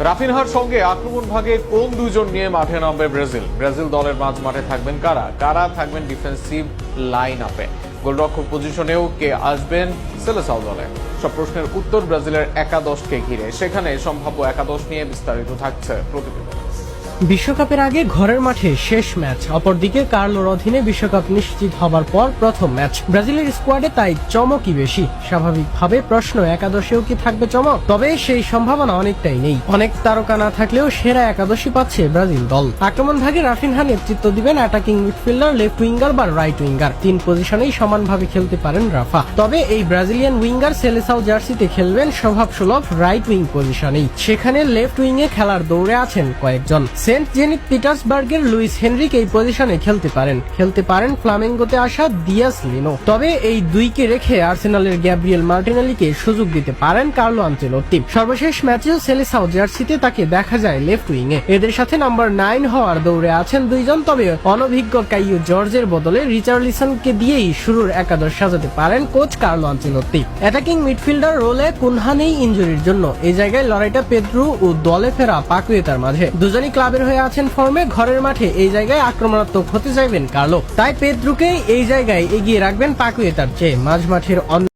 রাফিনহার সঙ্গে আক্রমণ ভাগে কোন দুজন নিয়ে মাঠে নামবে ব্রাজিল? ব্রাজিল দলের মাঝ মাঠে থাকবেন কারা? কারা থাকবেন ডিফেন্সিভ লাইন আপে? গোলরক্ষক পজিশনেও কে আসবেন সেলেসাও দলে? সব প্রশ্নের উত্তর ব্রাজিলের একাদশকে ঘিরে। সেখানে সম্ভাব্য একাদশ নিয়ে বিস্তারিত থাকছে প্রতিবেদন। বিশ্বকাপের আগে ঘরের মাঠে শেষ ম্যাচ, অপরদিকে কার্লোর অধীনে বিশ্বকাপ নিশ্চিত হবার পর প্রথম ম্যাচ। ব্রাজিলের স্কোয়াডে তাই চমকই বেশি। স্বাভাবিকভাবে প্রশ্ন, একাদশেও কি থাকবে চমক? তবে সেই সম্ভাবনা অনেকটাই নেই। অনেক তারকা না থাকলেও সেরা একাদশী পাচ্ছে ব্রাজিল দল। আক্রমণ ভাগে রাফিনহা নেতৃত্ব দিবেন অ্যাটাকিং মিডফিল্ডার, লেফট উইঙ্গার বা রাইট উইঙ্গার। তিন পজিশনেই সমানভাবে খেলতে পারেন রাফা। তবে এই ব্রাজিলিয়ান উইঙ্গার সেলেসাও জার্সিতে খেলবেন স্বভাবসুলভ রাইট উইং পজিশনেই। সেখানে লেফট উইংয়ে খেলার দৌড়ে আছেন কয়েকজন। সেন্ট জেনিত পিটার্সবার্গের লুইস হেনরিক এই পজিশনে খেলতে পারেন ফ্লামেঙ্গোতে আসা দিয়াস লিনো। তবে এই দুইকে রেখে আর্সেনালের গ্যাব্রিয়েল মার্টিনেলিকে সুযোগ দিতে পারেন কার্লো আনচেলত্তি। সর্বশেষ ম্যাচেও সেলেসাও জার্সিতে তাকে দেখা যায় লেফট উইংয়ে। এদের সাথে নাম্বার 9 হওয়ার দৌড়ে আছেন দুইজন। তবে অনভিজ্ঞ কাইয়ো জর্জের বদলে রিচার্লিসনকে দিয়েই শুরুর একাদশ সাজাতে পারেন coach Carlo Ancelotti. Attacking midfielder রোলে কুনহা নেই ইনজুরির জন্য। এই জায়গায় লড়াইটা পেদ্রু ও দলে ফেরা পাকুয়েতার মাঝে। দুজনই ক্লাবের হয়ে আছেন ফর্মে। ঘরের মাঠে এই জায়গায় আক্রমণাত্মক হতে চাইবেন কার্লো, তাই পেদ্রুকে এই জায়গায় এগিয়ে রাখবেন পাকুয়েতার চেয়ে। মাঝমাঠের